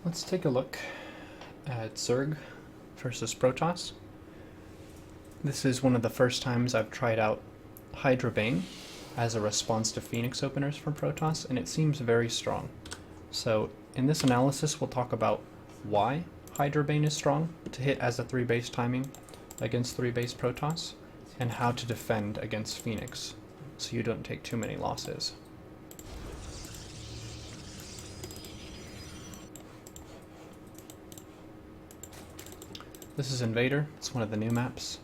Let's take a look at Zerg versus Protoss. This is one of the first times I've tried out Hydra-Bane as a response to Phoenix openers from Protoss, and it seems very strong. So in this analysis we'll talk about why Hydra-Bane is strong to hit as a 3-base timing against 3-base Protoss, and how to defend against Phoenix so you don't take too many losses. This is Invader. It's one of the new maps.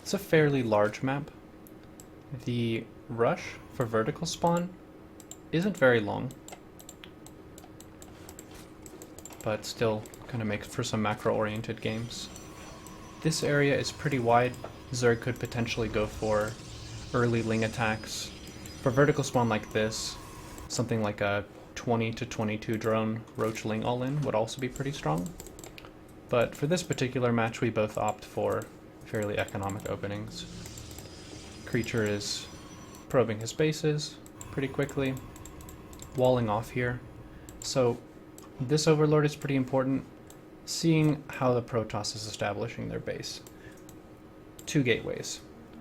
It's a fairly large map. The rush for vertical spawn isn't very long, but still kind of makes for some macro-oriented games. This area is pretty wide. Zerg could potentially go for early ling attacks. For vertical spawn like this, something like a 20 to 22 drone roach ling all-in would also be pretty strong. But for this particular match, we both opt for fairly economic openings. Creature is probing his bases pretty quickly, walling off here. So this overlord is pretty important, seeing how the Protoss is establishing their base. 2 gateways.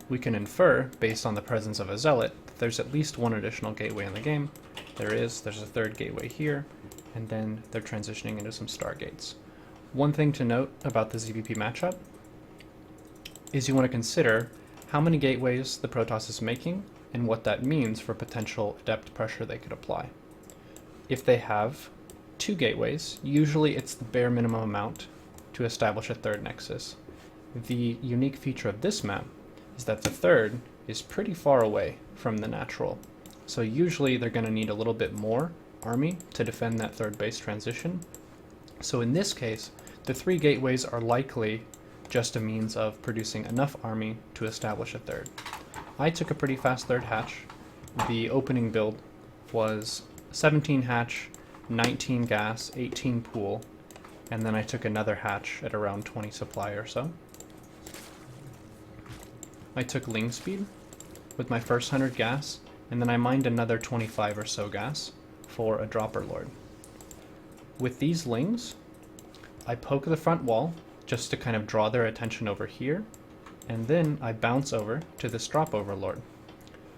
We can infer, based on the presence of a zealot, that there's at least one additional gateway in the game. There's a 3rd gateway here, and then they're transitioning into some stargates. One thing to note about the ZvP matchup is you want to consider how many gateways the Protoss is making and what that means for potential adept pressure they could apply. If they have 2 gateways, usually it's the bare minimum amount to establish a 3rd nexus. The unique feature of this map is that the 3rd is pretty far away from the natural, so usually they're going to need a little bit more army to defend that 3rd base transition. So in this case, the 3 gateways are likely just a means of producing enough army to establish a 3rd. I took a pretty fast 3rd hatch. The opening build was 17 hatch, 19 gas, 18 pool, and then I took another hatch at around 20 supply or so. I took ling speed with my first 100 gas, and then I mined another 25 or so gas for a dropper lord. With these lings, I poke the front wall just to kind of draw their attention over here, and then I bounce over to this drop overlord.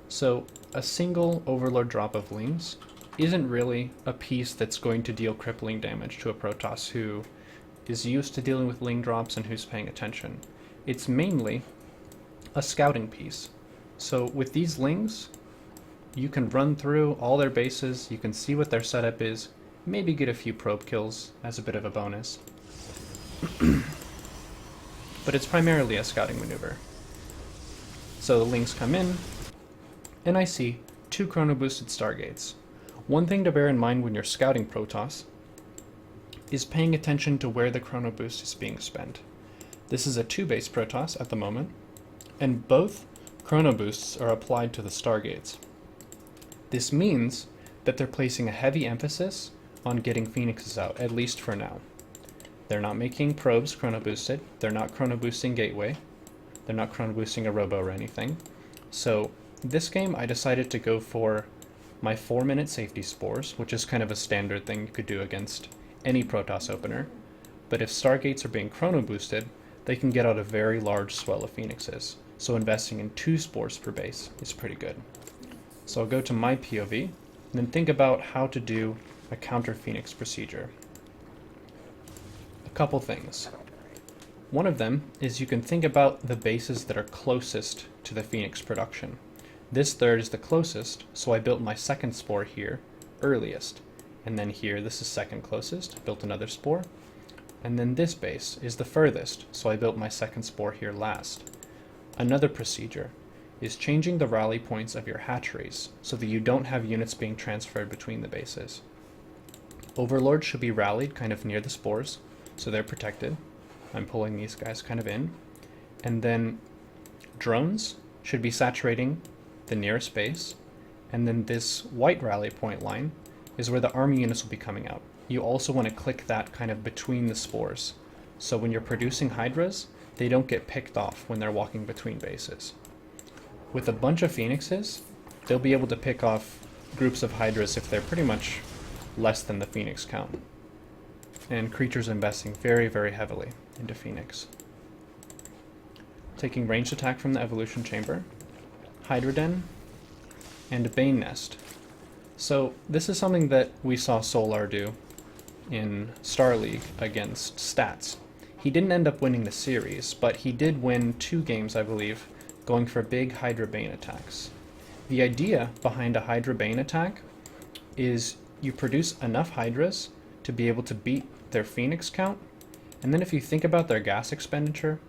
So a single overlord drop of lings isn't really a piece that's going to deal crippling damage to a Protoss who is used to dealing with ling drops and who's paying attention. It's mainly a scouting piece. So with these lings, you can run through all their bases, you can see what their setup is, maybe get a few probe kills as a bit of a bonus. But it's primarily a scouting maneuver. So the lings come in, and I see 2 chrono boosted stargates. One thing to bear in mind when you're scouting Protoss is paying attention to where the chrono boost is being spent. This is a 2-base Protoss at the moment, and both chrono boosts are applied to the stargates. This means that they're placing a heavy emphasis on getting phoenixes out, at least for now. They're not making probes chrono boosted, they're not chrono boosting gateway, they're not chrono boosting a robo or anything. So this game I decided to go for my 4-minute safety spores, which is kind of a standard thing you could do against any Protoss opener. But if stargates are being chrono boosted, they can get out a very large swell of phoenixes. So investing in 2 spores per base is pretty good. So I'll go to my POV, and then think about how to do a counter phoenix procedure. A couple things. One of them is you can think about the bases that are closest to the phoenix production. This 3rd is the closest, so I built my 2nd spore here earliest. And then here, this is 2nd closest, built another spore. And then this base is the furthest, so I built my 2nd spore here last. Another procedure is changing the rally points of your hatcheries so that you don't have units being transferred between the bases. Overlords should be rallied kind of near the spores, so they're protected. I'm pulling these guys kind of in. And then drones should be saturating the nearest base, and then this white rally point line is where the army units will be coming out. You also want to click that kind of between the spores, so when you're producing hydras, they don't get picked off when they're walking between bases. With a bunch of phoenixes, they'll be able to pick off groups of hydras if they're pretty much less than the phoenix count. and creatures investing very, very heavily into Phoenix. Taking ranged attack from the Evolution Chamber, Hydra-Bane, and a Bane Nest. So this is something that we saw Solar do in Star League against Stats. He didn't end up winning the series, but he did win 2 games, I believe, going for big Hydra-Bane attacks. The idea behind a Hydra-Bane attack is you produce enough Hydras to be able to beat their Phoenix count, and then if you think about their gas expenditure,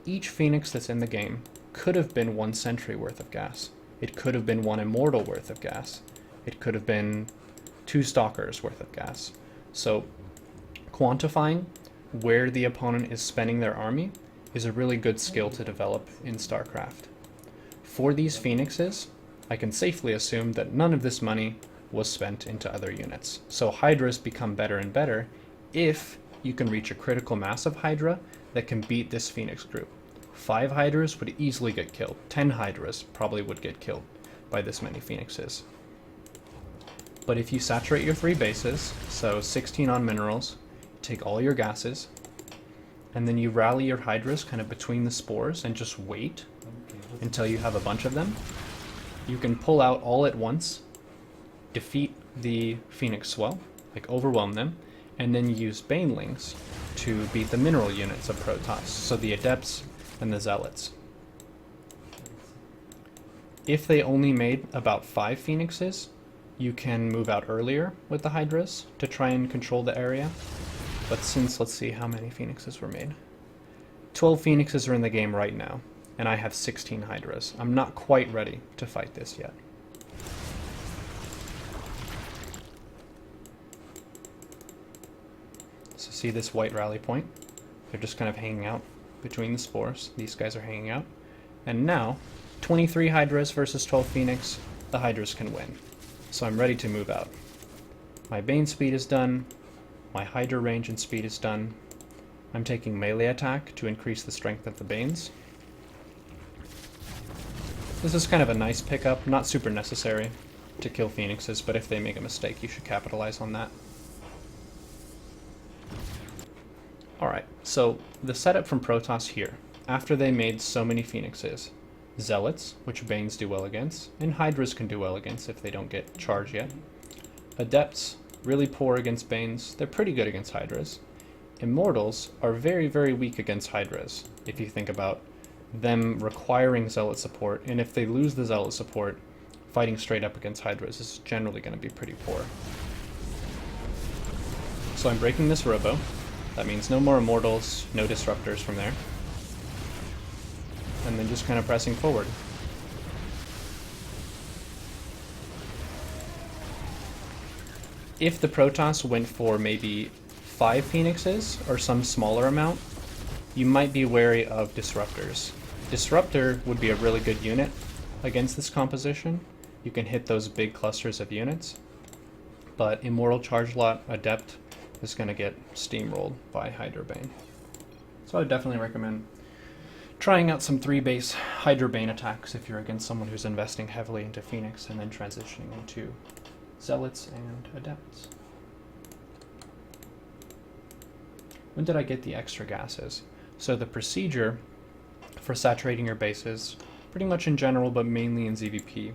each Phoenix that's in the game could have been 1 Sentry worth of gas. It could have been 1 Immortal worth of gas. It could have been 2 Stalkers worth of gas. So quantifying where the opponent is spending their army is a really good skill to develop in StarCraft. For these Phoenixes, I can safely assume that none of this money was spent into other units. So Hydras become better and better if you can reach a critical mass of Hydra that can beat this Phoenix group. 5 Hydras would easily get killed. 10 Hydras probably would get killed by this many Phoenixes. But if you saturate your 3 bases, so 16 on minerals, take all your gases, and then you rally your Hydras kind of between the spores and just wait until you have a bunch of them, you can pull out all at once, defeat the Phoenix Swell, like overwhelm them, and then use Banelings to beat the mineral units of Protoss, so the Adepts and the Zealots. If they only made about 5 Phoenixes, you can move out earlier with the Hydras to try and control the area. But since, let's see how many Phoenixes were made. 12 Phoenixes are in the game right now, and I have 16 Hydras. I'm not quite ready to fight this yet. So see this white rally point? They're just kind of hanging out between the spores. These guys are hanging out. And now, 23 Hydras versus 12 Phoenix, the Hydras can win. So I'm ready to move out. My Bane speed is done. My Hydra range and speed is done. I'm taking melee attack to increase the strength of the Banes. This is kind of a nice pickup, not super necessary to kill Phoenixes, but if they make a mistake, you should capitalize on that. Alright, so the setup from Protoss here, after they made so many Phoenixes, Zealots, which Banes do well against, and Hydras can do well against if they don't get charged yet. Adepts, really poor against Banes, they're pretty good against Hydras. Immortals are very, very weak against Hydras, if you think about them requiring Zealot support, and if they lose the Zealot support, fighting straight up against Hydras is generally going to be pretty poor. So I'm breaking this Robo. That means no more Immortals, no Disruptors from there. And then just kind of pressing forward. If the Protoss went for maybe 5 Phoenixes or some smaller amount, you might be wary of Disruptors. Disruptor would be a really good unit against this composition. You can hit those big clusters of units, but Immortal Charge Lot Adept is going to get steamrolled by Hydra-Bane. So I would definitely recommend trying out some 3-base Hydra-Bane attacks if you're against someone who's investing heavily into Phoenix and then transitioning into Zealots and Adepts. When did I get the extra gases? So the procedure for saturating your bases, pretty much in general but mainly in ZvP,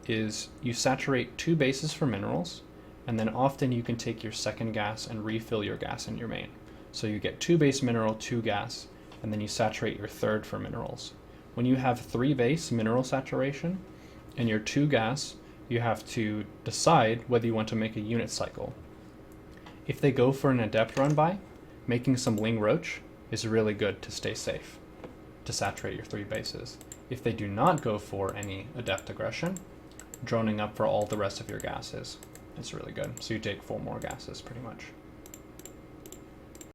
is you saturate 2 bases for minerals, and then often you can take your second gas and refill your gas in your main. So you get 2 base mineral, 2 gas, and then you saturate your third for minerals. When you have 3 base mineral saturation and your 2 gas, you have to decide whether you want to make a unit cycle. If they go for an Adept run by, making some Ling Roach is really good to stay safe, to saturate your 3 bases. If they do not go for any Adept aggression, droning up for all the rest of your gases is really good. So you take 4 more gases pretty much.